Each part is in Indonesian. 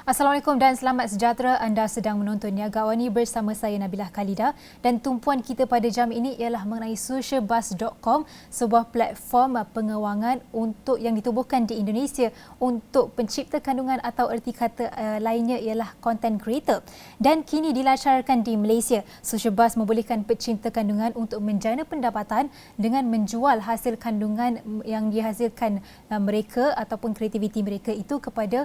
Assalamualaikum dan selamat sejahtera. Anda sedang menonton Niaga Awani bersama saya Nabilah Khalida, dan tumpuan kita pada jam ini ialah mengenai socialbuzz.com, sebuah platform pengewangan yang ditubuhkan di Indonesia untuk pencipta kandungan atau erti kata lainnya ialah content creator, dan kini dilancarkan di Malaysia. Socialbuzz membolehkan pecinta kandungan untuk menjana pendapatan dengan menjual hasil kandungan yang dihasilkan mereka ataupun kreativiti mereka itu kepada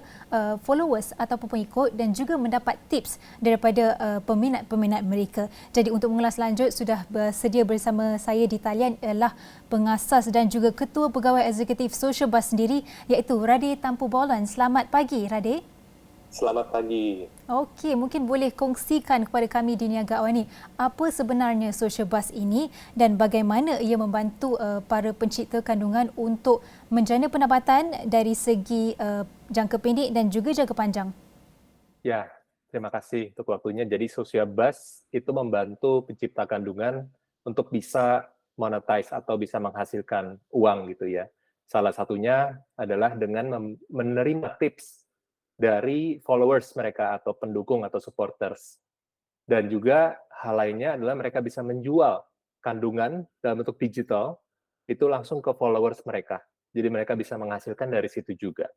followers ataupun pengikut, dan juga mendapat tips daripada peminat-peminat mereka. Jadi untuk mengulas lanjut, sudah bersedia bersama saya di talian ialah pengasas dan juga ketua pegawai eksekutif Socialbuzz sendiri, iaitu Rade Tampu Bolan. Selamat pagi, Rade. Selamat pagi. Okey, mungkin boleh kongsikan kepada kami di Niaga Awani apa sebenarnya Socialbuzz ini dan bagaimana ia membantu para pencipta kandungan untuk menjana pendapatan dari segi jangka pendek dan juga jangka panjang. Ya, terima kasih untuk waktunya. Jadi Socialbuzz itu membantu pencipta kandungan untuk bisa monetize atau bisa menghasilkan uang gitu ya. Salah satunya adalah dengan menerima tips dari followers mereka atau pendukung atau supporters. Dan juga hal lainnya adalah mereka bisa menjual kandungan dalam bentuk digital itu langsung ke followers mereka. Jadi mereka bisa menghasilkan dari situ juga.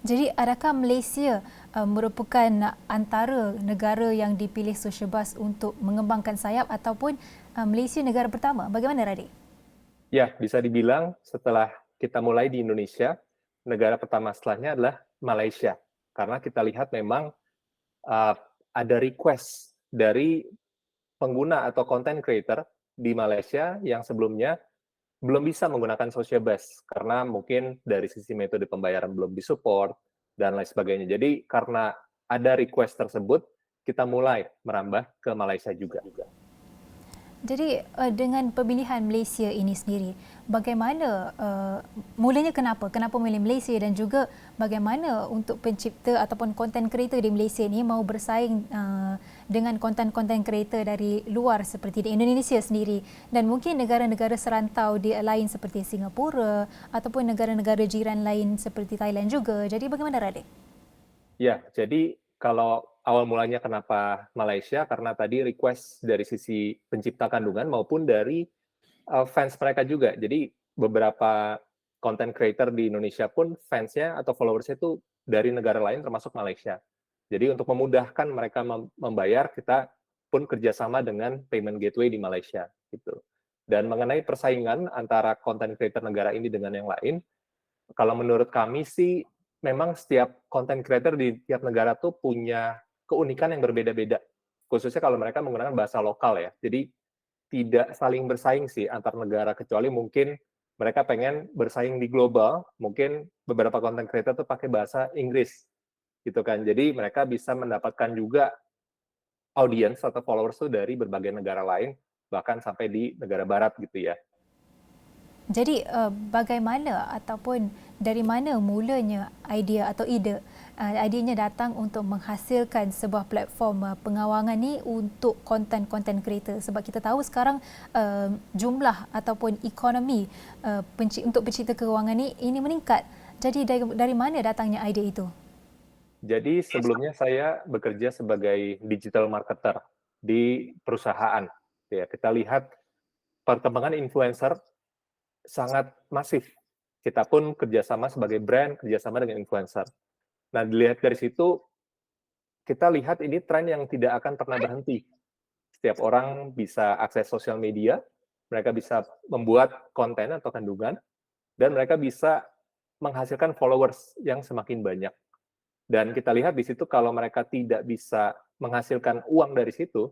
Jadi adakah Malaysia merupakan antara negara yang dipilih Socialbuzz untuk mengembangkan sayap, ataupun Malaysia negara pertama? Bagaimana, Radik? Ya, bisa dibilang setelah kita mulai di Indonesia, negara pertama setelahnya adalah Malaysia. Karena kita lihat memang uh, ada request dari pengguna atau content creator di Malaysia yang sebelumnya belum bisa menggunakan Socialbuzz karena mungkin dari sisi metode pembayaran belum disupport dan lain sebagainya. Jadi karena ada request tersebut, kita mulai merambah ke Malaysia juga. Jadi dengan pemilihan Malaysia ini sendiri, bagaimana mulanya kenapa memilih Malaysia, dan juga bagaimana untuk pencipta ataupun content creator di Malaysia ini mau bersaing dengan content creator dari luar seperti di Indonesia sendiri, dan mungkin negara-negara serantau di lain seperti Singapura ataupun negara-negara jiran lain seperti Thailand juga. Jadi bagaimana, Radik? Ya, jadi kalau awal mulanya kenapa Malaysia, karena tadi request dari sisi pencipta kandungan maupun dari fans mereka juga. Jadi beberapa content creator di Indonesia pun fansnya atau followersnya itu dari negara lain termasuk Malaysia. Jadi untuk memudahkan mereka membayar, kita pun kerjasama dengan payment gateway di Malaysia gitu. Dan mengenai persaingan antara content creator negara ini dengan yang lain, kalau menurut kami sih memang setiap content creator di tiap negara tuh punya keunikan yang berbeda-beda. Khususnya kalau mereka menggunakan bahasa lokal ya. Jadi tidak saling bersaing sih antar negara, kecuali mungkin mereka pengen bersaing di global, mungkin beberapa content creator tuh pakai bahasa Inggris gitu kan. Jadi mereka bisa mendapatkan juga audience atau followers tuh dari berbagai negara lain, bahkan sampai di negara barat gitu ya. Jadi bagaimana ataupun dari mana mulanya idea atau idenya datang untuk menghasilkan sebuah platform pengawangan ni untuk content creator? Sebab kita tahu sekarang jumlah ataupun ekonomi untuk pencipta kewangan ini meningkat. Jadi dari mana datangnya idea itu? Jadi sebelumnya saya bekerja sebagai digital marketer di perusahaan. Ya, kita lihat perkembangan influencer sangat masif. Kita pun kerjasama sebagai brand, kerjasama dengan influencer. Nah, dilihat dari situ, kita lihat ini tren yang tidak akan pernah berhenti. Setiap orang bisa akses sosial media, mereka bisa membuat konten atau kandungan, dan mereka bisa menghasilkan followers yang semakin banyak. Dan kita lihat di situ kalau mereka tidak bisa menghasilkan uang dari situ,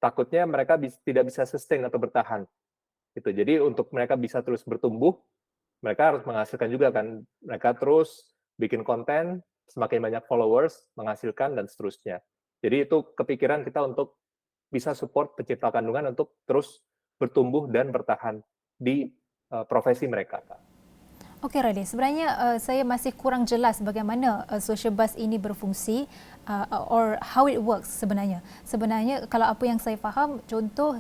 takutnya mereka tidak bisa sustain atau bertahan. Gitu. Jadi untuk mereka bisa terus bertumbuh, mereka harus menghasilkan juga kan. Mereka terus bikin konten, semakin banyak followers, menghasilkan, dan seterusnya. Jadi itu kepikiran kita untuk bisa support pencipta kandungan untuk terus bertumbuh dan bertahan di profesi mereka. Okey, Radhi. Sebenarnya saya masih kurang jelas bagaimana Socialbuzz ini berfungsi or how it works sebenarnya. Sebenarnya kalau apa yang saya faham, contoh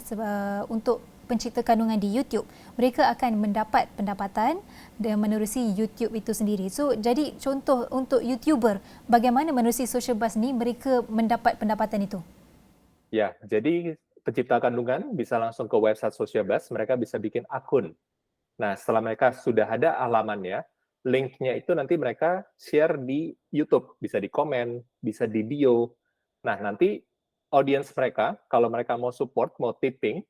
untuk pencipta kandungan di YouTube, mereka akan mendapat pendapatan dan menerusi YouTube itu sendiri. So, jadi contoh untuk YouTuber, bagaimana menerusi social buzz ni mereka mendapat pendapatan itu? Ya, jadi pencipta kandungan bisa langsung ke website Social Buzz, mereka bisa bikin akun. Nah, setelah mereka sudah ada halamannya, link-nya itu nanti mereka share di YouTube, bisa di komen, bisa di bio. Nah, nanti audience mereka, kalau mereka mau support, mau tipping,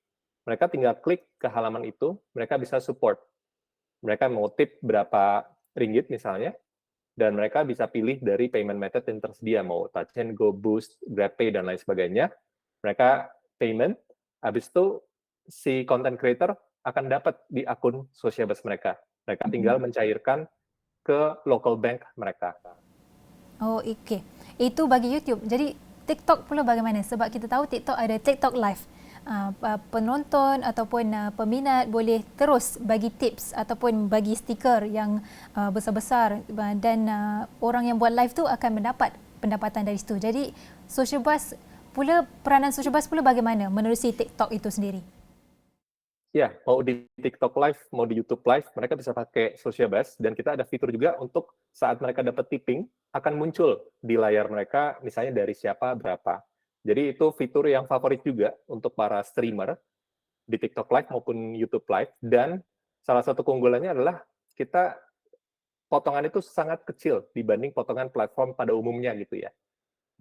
mereka tinggal klik ke halaman itu, mereka bisa support. Mereka mau tip berapa ringgit misalnya, dan mereka bisa pilih dari payment method yang tersedia, mau Touch and Go, Boost, GrabPay, dan lain sebagainya. Mereka payment, habis itu si content creator akan dapat di akun Social Buzz mereka. Mereka tinggal mencairkan ke local bank mereka. Oh, okey. Itu bagi YouTube. Jadi TikTok pula bagaimana? Sebab kita tahu TikTok ada TikTok Live. Penonton ataupun peminat boleh terus bagi tips ataupun bagi stiker yang besar-besar dan orang yang buat live tu akan mendapat pendapatan dari situ. Jadi social buzz pula, peranan social buzz pula bagaimana menerusi TikTok itu sendiri? Ya, mau di TikTok Live, mau di YouTube Live, mereka bisa pakai Social Buzz, dan kita ada fitur juga untuk saat mereka dapat tipping, akan muncul di layar mereka, misalnya dari siapa, berapa. Jadi itu fitur yang favorit juga untuk para streamer di TikTok Live maupun YouTube Live, dan salah satu keunggulannya adalah kita potongan itu sangat kecil dibanding potongan platform pada umumnya gitu ya.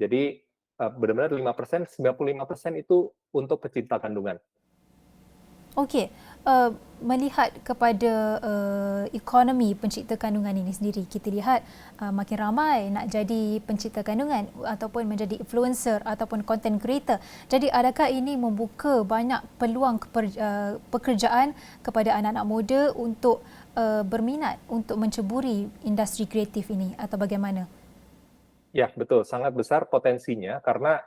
Jadi benar-benar 5%, 95% itu untuk pecinta kandungan. Okey, melihat kepada ekonomi pencipta kandungan ini sendiri, kita lihat makin ramai nak jadi pencipta kandungan ataupun menjadi influencer ataupun content creator. Jadi adakah ini membuka banyak peluang pekerjaan kepada anak-anak muda untuk berminat untuk menceburi industri kreatif ini atau bagaimana? Ya, betul. Sangat besar potensinya karena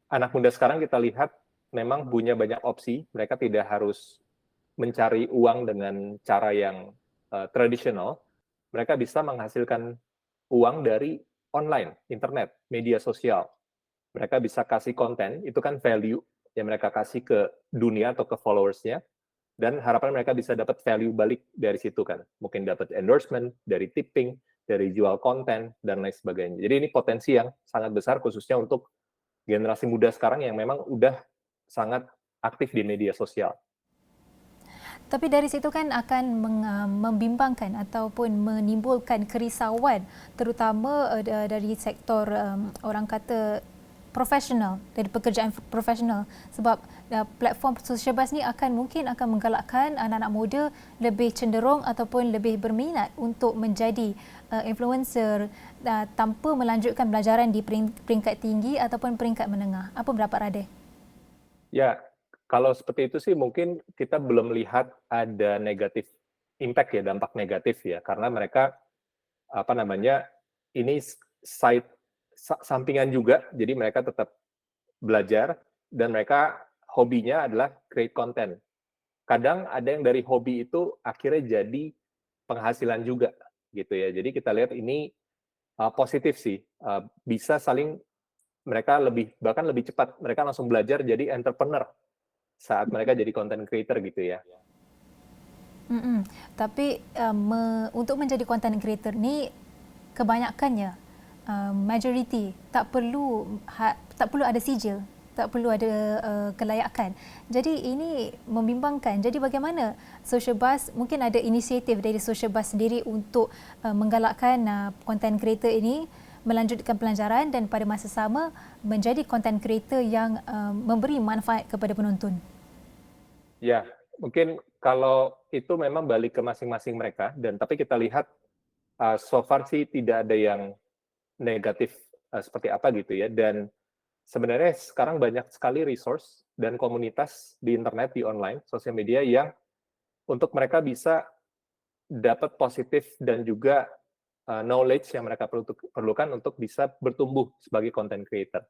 anak muda sekarang kita lihat memang punya banyak opsi. Mereka tidak harus mencari uang dengan cara yang tradisional. Mereka bisa menghasilkan uang dari online, internet, media sosial. Mereka bisa kasih konten, itu kan value yang mereka kasih ke dunia atau ke followersnya, dan harapan mereka bisa dapat value balik dari situ kan. Mungkin dapat endorsement, dari tipping, dari jual konten, dan lain sebagainya. Jadi ini potensi yang sangat besar khususnya untuk generasi muda sekarang yang memang udah sangat aktif di media sosial. Tapi dari situ kan akan membimbangkan ataupun menimbulkan kerisauan terutama dari sektor orang kata profesional, dari pekerjaan profesional, sebab platform social buzz ni mungkin akan menggalakkan anak-anak muda lebih cenderung ataupun lebih berminat untuk menjadi influencer tanpa melanjutkan belajaran di peringkat tinggi ataupun peringkat menengah. Apa pendapat Radeh? Ya, kalau seperti itu sih mungkin kita belum lihat ada negatif impact ya, dampak negatif ya, karena mereka apa namanya, ini side sampingan juga, jadi mereka tetap belajar dan mereka hobinya adalah create content. Kadang ada yang dari hobi itu akhirnya jadi penghasilan juga gitu ya. Jadi kita lihat ini positif sih, bisa saling mereka bahkan lebih cepat, mereka langsung belajar jadi entrepreneur saat mereka jadi content creator gitu ya. Tapi untuk menjadi content creator ni kebanyakannya majoriti tak perlu ada sijil, tak perlu ada kelayakan. Jadi ini membimbangkan. Jadi bagaimana social buzz, mungkin ada inisiatif dari social buzz sendiri untuk menggalakkan content creator ini melanjutkan pelajaran dan pada masa sama menjadi content creator yang memberi manfaat kepada penonton. Ya, mungkin kalau itu memang balik ke masing-masing mereka, dan tapi kita lihat so far sih tidak ada yang negatif seperti apa gitu ya, dan sebenarnya sekarang banyak sekali resource dan komunitas di internet, di online, sosial media yang untuk mereka bisa dapat positif dan juga knowledge yang mereka perlukan untuk bisa bertumbuh sebagai content creator.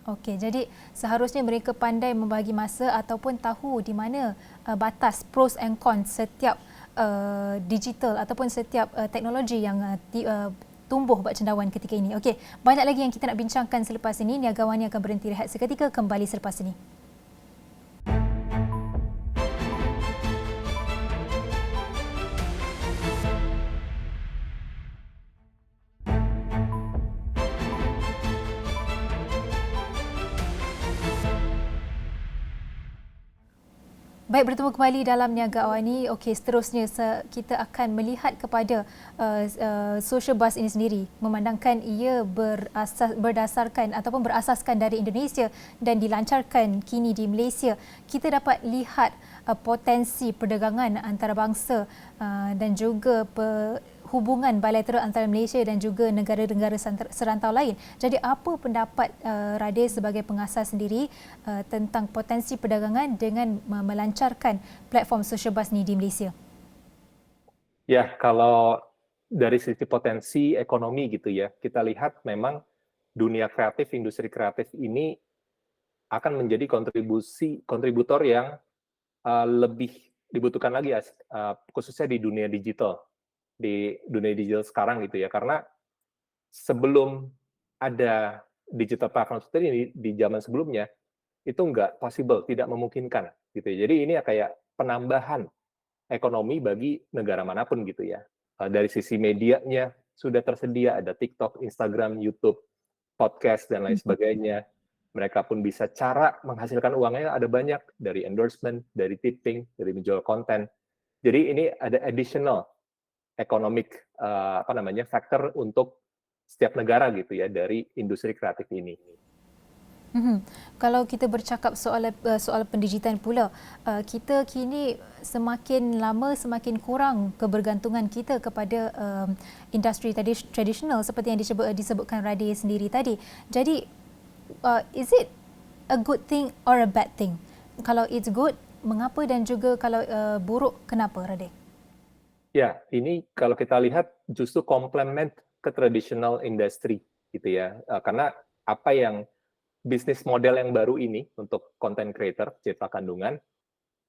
Okey, jadi seharusnya mereka pandai membagi masa ataupun tahu di mana batas pros and cons setiap digital ataupun setiap teknologi yang tumbuh bercendawan ketika ini. Okey, banyak lagi yang kita nak bincangkan selepas ini. Niaga Wani akan berhenti rehat seketika, kembali selepas ini. Baik, bertemu kembali dalam Niaga Awani. Okey, seterusnya kita akan melihat kepada social bus ini sendiri, memandangkan ia berdasarkan ataupun berasaskan dari Indonesia dan dilancarkan kini di Malaysia. Kita dapat lihat potensi perdagangan antarabangsa dan juga hubungan bilateral antara Malaysia dan juga negara-negara serantau lain. Jadi apa pendapat Radhe sebagai pengasas sendiri tentang potensi perdagangan dengan melancarkan platform social bus ni di Malaysia? Ya, kalau dari sisi potensi ekonomi gitu ya, kita lihat memang dunia kreatif, industri kreatif ini akan menjadi kontributor yang lebih dibutuhkan lagi khususnya di dunia digital sekarang gitu ya, karena sebelum ada digital platform seperti ini di zaman sebelumnya itu nggak possible, tidak memungkinkan gitu ya. Jadi ini kayak penambahan ekonomi bagi negara manapun gitu ya. Dari sisi medianya sudah tersedia, ada TikTok, Instagram, YouTube, podcast dan lain sebagainya. Mereka pun bisa cara menghasilkan uangnya ada banyak, dari endorsement, dari tipping, dari menjual konten. Jadi ini ada additional economic factor untuk setiap negara gitu ya dari industri kreatif ini. Kalau kita bercakap soal pendigitan pula, kita kini semakin lama semakin kurang kebergantungan kita kepada industri tradisional seperti yang disebutkan Radhe sendiri tadi. Jadi, is it a good thing or a bad thing? Kalau it's good, mengapa, dan juga kalau buruk, kenapa, Radhe? Ya, ini kalau kita lihat justru komplement ke traditional industry gitu ya. Karena apa yang bisnis model yang baru ini untuk content creator, cipta kandungan,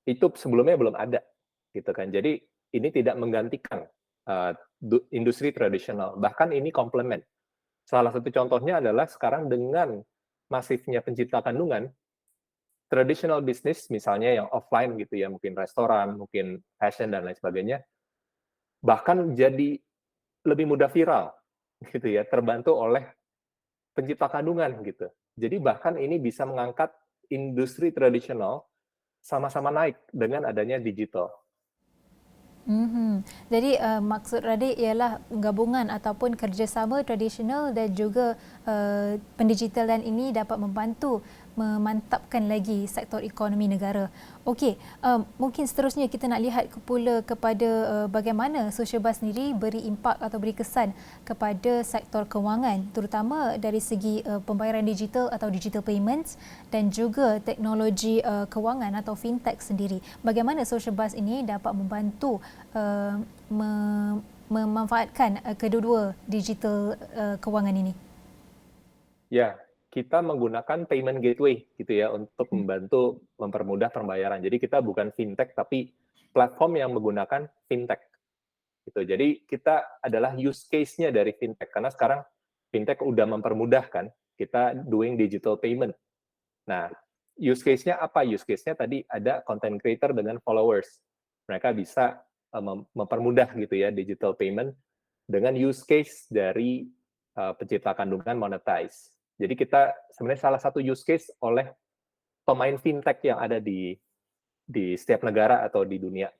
itu sebelumnya belum ada gitu kan. Jadi ini tidak menggantikan industri tradisional, bahkan ini komplement. Salah satu contohnya adalah sekarang dengan masifnya pencipta kandungan, traditional business misalnya yang offline gitu ya, mungkin restoran, mungkin fashion dan lain sebagainya, bahkan jadi lebih mudah viral gitu ya, terbantu oleh pencipta kandungan gitu. Jadi bahkan ini bisa mengangkat industri tradisional sama-sama naik dengan adanya digital. Jadi maksud Radhe ialah gabungan ataupun kerjasama tradisional dan juga pendigitalan ini dapat membantu memantapkan lagi sektor ekonomi negara. Okey, mungkin seterusnya kita nak lihat pula kepada bagaimana social bus sendiri beri impak atau beri kesan kepada sektor kewangan, terutama dari segi pembayaran digital atau digital payments dan juga teknologi kewangan atau fintech sendiri. Bagaimana social bus ini dapat membantu memanfaatkan kedua-dua digital kewangan ini? Ya, kita menggunakan payment gateway gitu ya untuk membantu mempermudah pembayaran. Jadi kita bukan fintech tapi platform yang menggunakan fintech. Gitu. Jadi kita adalah use case-nya dari fintech karena sekarang fintech udah mempermudah kan kita doing digital payment. Nah, use case-nya apa? Use case-nya tadi ada content creator dengan followers. Mereka bisa mempermudah gitu ya digital payment dengan use case dari pencipta kandungan monetize. Jadi kita sebenarnya salah satu use case oleh pemain fintech yang ada di setiap negara atau di dunia.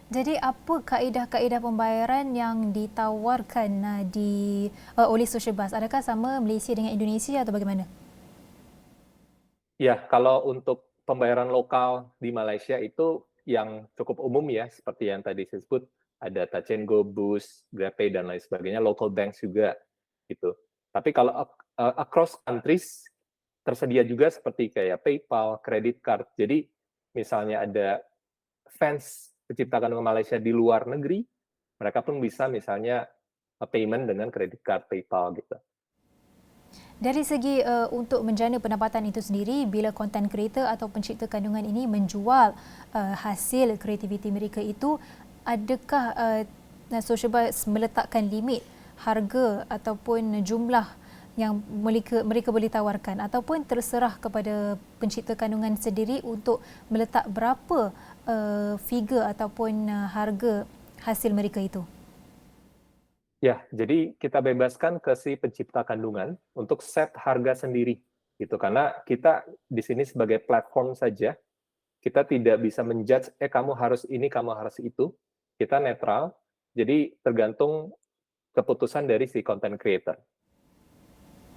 Jadi apa kaedah-kaedah pembayaran yang ditawarkan oleh social bus? Adakah sama Malaysia dengan Indonesia atau bagaimana? Ya, kalau untuk pembayaran lokal di Malaysia itu yang cukup umum ya, seperti yang tadi saya sebut, ada Touch 'n Go, Boost, GrabPay, dan lain sebagainya, local banks juga, gitu. Tapi kalau across countries, tersedia juga seperti kayak PayPal, credit card. Jadi, misalnya ada fans pencipta kandungan Malaysia di luar negeri, mereka pun bisa misalnya payment dengan credit card, PayPal, gitu. Dari segi untuk menjana pendapatan itu sendiri, bila content creator atau pencipta kandungan ini menjual hasil kreativiti mereka itu, adakah social bus meletakkan limit harga ataupun jumlah yang mereka boleh tawarkan, ataupun terserah kepada pencipta kandungan sendiri untuk meletak berapa figure ataupun harga hasil mereka itu? Ya, jadi kita bebaskan ke si pencipta kandungan untuk set harga sendiri gitu karena kita di sini sebagai platform saja, Kita tidak bisa menjudge, kamu harus ini, kamu harus itu. Kita netral, jadi tergantung keputusan dari si content creator.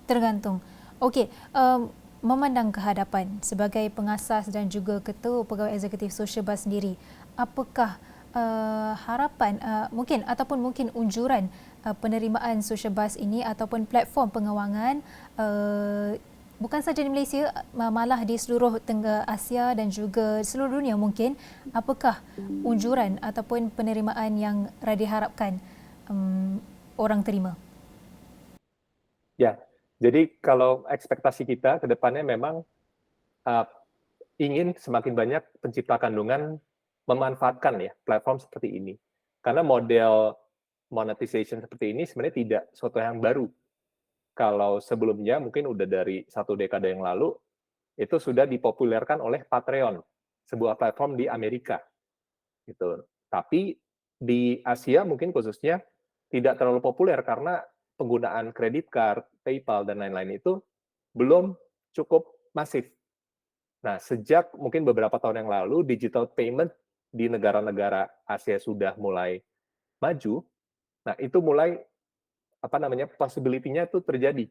Tergantung. Okey, memandang ke hadapan sebagai pengasas dan juga ketua pegawai eksekutif Social Buzz sendiri, apakah harapan mungkin ataupun mungkin unjuran penerimaan Social Buzz ini ataupun platform pengewangan bukan saja di Malaysia, malah di seluruh Tenggara Asia dan juga seluruh dunia mungkin, apakah unjuran ataupun penerimaan yang diharapkan orang terima? Ya, jadi kalau ekspektasi kita ke depannya memang ingin semakin banyak pencipta kandungan memanfaatkan ya platform seperti ini. Karena model monetization seperti ini sebenarnya tidak suatu yang baru. Kalau sebelumnya mungkin udah dari 1 dekade yang lalu, itu sudah dipopulerkan oleh Patreon, sebuah platform di Amerika. Gitu. Tapi di Asia mungkin khususnya tidak terlalu populer karena penggunaan kredit card, PayPal, dan lain-lain itu belum cukup masif. Nah, sejak mungkin beberapa tahun yang lalu, digital payment di negara-negara Asia sudah mulai maju, nah itu mulai possibility-nya itu terjadi.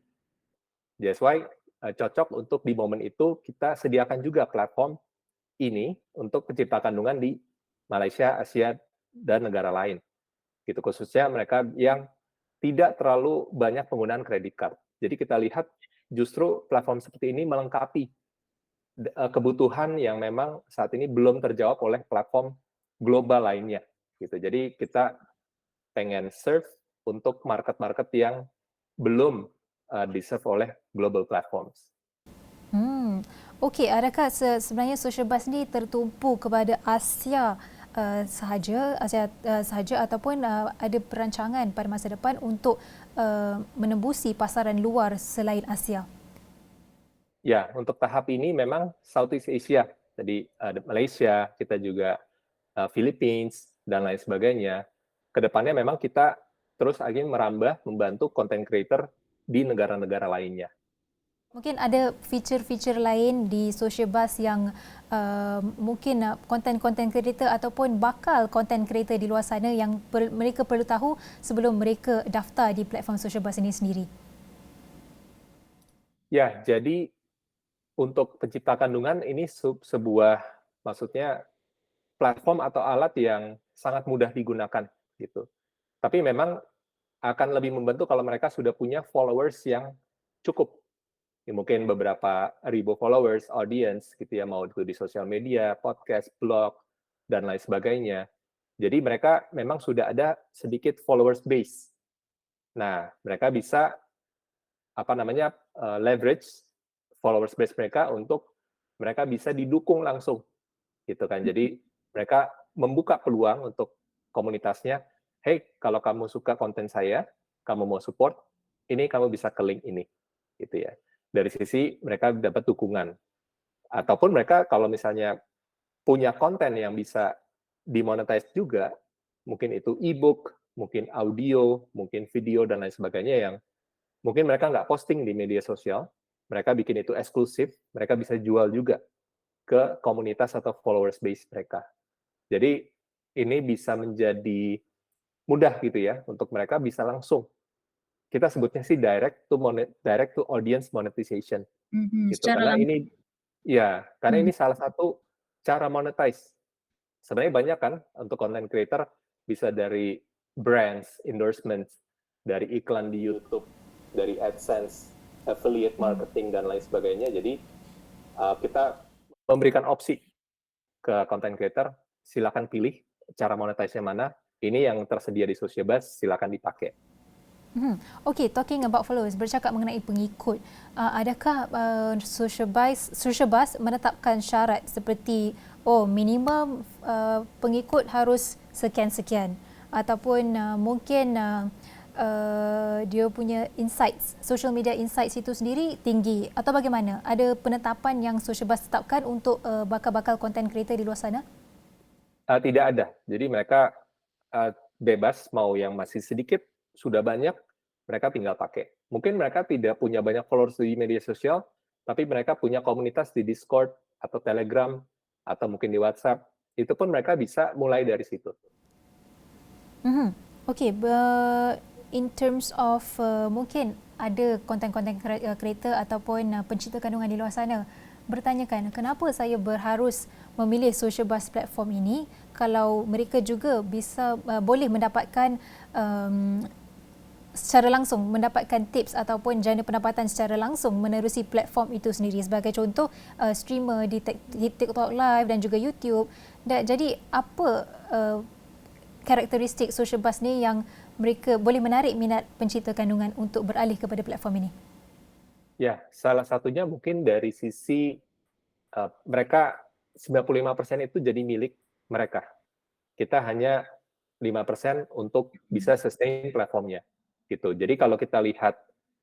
That's why cocok untuk di momen itu kita sediakan juga platform ini untuk pencipta kandungan di Malaysia, Asia, dan negara lain. Gitu, khususnya mereka yang tidak terlalu banyak penggunaan kredit card. Jadi kita lihat justru platform seperti ini melengkapi kebutuhan yang memang saat ini belum terjawab oleh platform global lainnya. Gitu. Jadi kita pengen serve untuk market-market yang belum di-serve oleh global platforms. Okey, adakah sebenarnya Social Buzz ni tertumpu kepada Asia sahaja ataupun ada perancangan pada masa depan untuk menembusi pasaran luar selain Asia? Ya, untuk tahap ini memang Southeast Asia. Jadi ada Malaysia, kita juga Philippines, dan lain sebagainya. Kedepannya memang kita terus ingin merambah, membantu content creator di negara-negara lainnya. Mungkin ada feature-feature lain di Social Buzz yang mungkin content creator ataupun bakal content creator di luar sana yang mereka perlu tahu sebelum mereka daftar di platform Social Buzz ini sendiri. Ya, jadi untuk pencipta kandungan ini sebuah maksudnya platform atau alat yang sangat mudah digunakan gitu. Tapi memang akan lebih membantu kalau mereka sudah punya followers yang cukup. Ya, mungkin beberapa ribu followers, audience gitu ya, mau itu di sosial media, podcast, blog, dan lain sebagainya. Jadi mereka memang sudah ada sedikit followers base. Nah, mereka bisa leverage followers base mereka untuk mereka bisa didukung langsung gitu kan. Jadi mereka membuka peluang untuk komunitasnya, hey, kalau kamu suka konten saya, kamu mau support, ini kamu bisa ke link ini gitu ya. Dari sisi mereka dapat dukungan. Ataupun mereka kalau misalnya punya konten yang bisa dimonetize juga, mungkin itu e-book, mungkin audio, mungkin video, dan lain sebagainya yang mungkin mereka nggak posting di media sosial, mereka bikin itu eksklusif, mereka bisa jual juga ke komunitas atau followers base mereka. Jadi ini bisa menjadi mudah gitu ya, untuk mereka bisa langsung. Kita sebutnya sih direct to audience monetization. Gitu. Secara Karena langsung. ini salah satu cara monetize. Sebenarnya banyak kan untuk content creator, bisa dari brands, endorsements, dari iklan di YouTube, dari AdSense, affiliate marketing, dan lain sebagainya. Jadi kita memberikan opsi ke content creator, silakan pilih cara monetize-nya mana. Ini yang tersedia di Social Buzz, silakan dipakai. Okey, talking about followers, bercakap mengenai pengikut, adakah Social Buzz menetapkan syarat seperti minimum pengikut harus sekian-sekian ataupun mungkin dia punya insights, social media insights itu sendiri tinggi atau bagaimana? Ada penetapan yang Social Buzz tetapkan untuk bakal-bakal content creator di luar sana? Tidak ada. Jadi mereka bebas, mau yang masih sedikit, sudah banyak, mereka tinggal pakai. Mungkin mereka tidak punya banyak followers di media sosial, tapi mereka punya komunitas di Discord atau Telegram, atau mungkin di WhatsApp, itu pun mereka bisa mulai dari situ. Okey, in terms of mungkin ada konten-konten kreator ataupun pencipta kandungan di luar sana bertanyakan kenapa saya berharus memilih social buzz platform ini kalau mereka juga bisa boleh mendapatkan secara langsung mendapatkan tips ataupun jana pendapatan secara langsung menerusi platform itu sendiri. Sebagai contoh, streamer di TikTok Live dan juga YouTube. Jadi apa karakteristik social buzz ni yang mereka boleh menarik minat pencipta kandungan untuk beralih kepada platform ini? Ya, salah satunya mungkin dari sisi mereka 95% itu jadi milik mereka. Kita hanya 5% untuk bisa sustain platformnya. Gitu. Jadi kalau kita lihat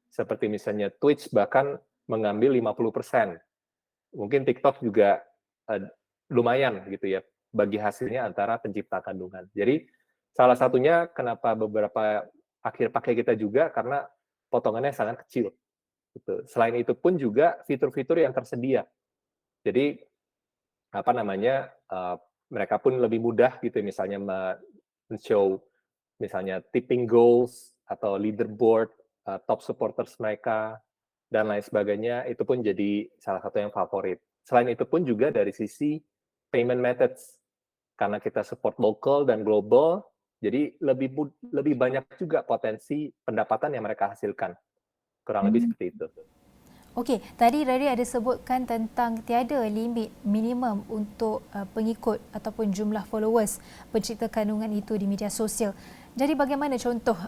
seperti misalnya Twitch bahkan mengambil 50%. Mungkin TikTok juga lumayan gitu ya bagi hasilnya antara pencipta kandungan. Jadi salah satunya kenapa beberapa akhir pakai kita juga karena potongannya sangat kecil. Gitu. Selain itu pun juga fitur-fitur yang tersedia. Jadi apa namanya mereka pun lebih mudah gitu misalnya men-show misalnya tipping goals atau leaderboard top supporters mereka dan lain sebagainya, itu pun jadi salah satu yang favorit. Selain itu pun juga dari sisi payment methods, karena kita support local dan global, jadi lebih banyak juga potensi pendapatan yang mereka hasilkan. Kurang lebih seperti itu. Okey, tadi Radhi ada sebutkan tentang tiada limit minimum untuk pengikut ataupun jumlah followers pencipta kandungan itu di media sosial. Jadi bagaimana contoh,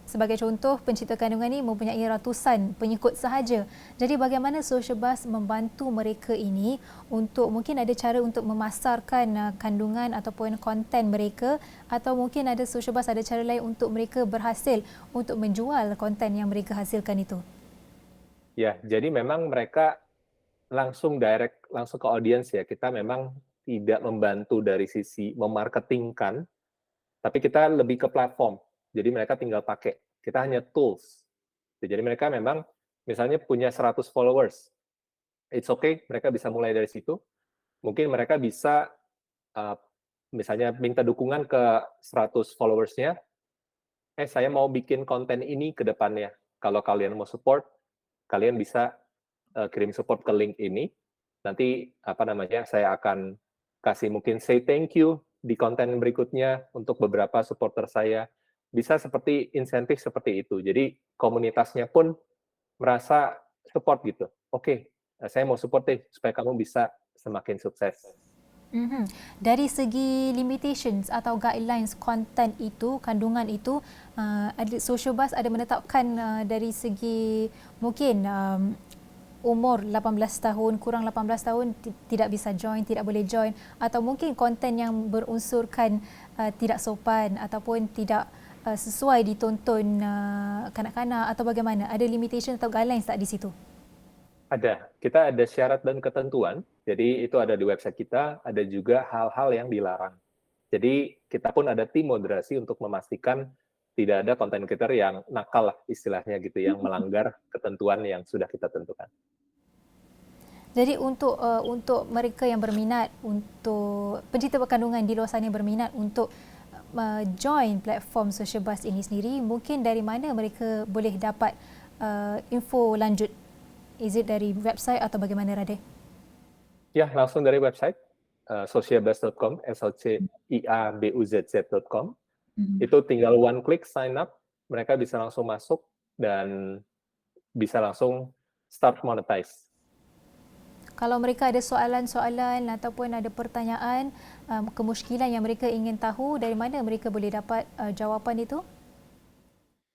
sebagai contoh pencipta kandungan ini mempunyai ratusan pengikut sahaja. Jadi bagaimana social buzz membantu mereka ini untuk mungkin ada cara untuk memasarkan kandungan ataupun konten mereka, atau mungkin ada social buzz ada cara lain untuk mereka berhasil untuk menjual konten yang mereka hasilkan itu? Ya, jadi memang mereka langsung ke audiens ya. Kita memang tidak membantu dari sisi memarketingkan, tapi kita lebih ke platform. Jadi mereka tinggal pakai. Kita hanya tools. Jadi mereka memang misalnya punya 100 followers. It's okay, mereka bisa mulai dari situ. Mungkin mereka bisa misalnya minta dukungan ke 100 followersnya. Saya mau bikin konten ini ke depannya. Kalau kalian mau support, kalian bisa kirim support ke link ini. Nanti saya akan kasih mungkin say thank you di konten berikutnya untuk beberapa supporter saya. Bisa seperti insentif seperti itu. Jadi komunitasnya pun merasa support gitu. Oke, saya mau support deh supaya kamu bisa semakin sukses. Dari segi limitations atau guidelines konten itu, kandungan itu, social buzz ada menetapkan dari segi mungkin umur 18 tahun, kurang 18 tahun tidak bisa join, tidak boleh join, atau mungkin konten yang berunsurkan tidak sopan ataupun tidak sesuai ditonton kanak-kanak atau bagaimana? Ada limitation atau guidelines tak di situ? Ada. Kita ada syarat dan ketentuan. Jadi itu ada di website kita, ada juga hal-hal yang dilarang. Jadi kita pun ada tim moderasi untuk memastikan tidak ada konten creator yang nakal lah istilahnya gitu, yang melanggar ketentuan yang sudah kita tentukan. Jadi untuk mereka yang berminat, untuk pencipta kandungan di luar sana yang berminat untuk join platform social buzz ini sendiri, mungkin dari mana mereka boleh dapat info lanjut? Is it dari website atau bagaimana, Radhi? Ya, langsung dari website sociabuzz.com, sociabuzz.com. Itu tinggal one click sign up, mereka bisa langsung masuk dan bisa langsung start monetize. Kalau mereka ada soalan-soalan ataupun ada pertanyaan, kemusykilan yang mereka ingin tahu, dari mana mereka boleh dapat jawapan itu?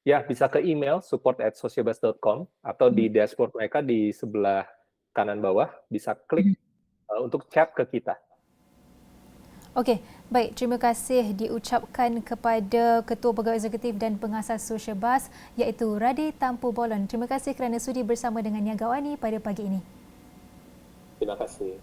Ya, bisa ke email support@sociabuzz.com atau di dashboard mereka di sebelah kanan bawah bisa klik untuk chat ke kita. Okey, baik. Terima kasih diucapkan kepada Ketua Pegawai Eksekutif dan Pengasas Social Buzz iaitu Radhi Tampu Bolon. Terima kasih kerana sudi bersama dengan Niaga Awani pada pagi ini. Terima kasih.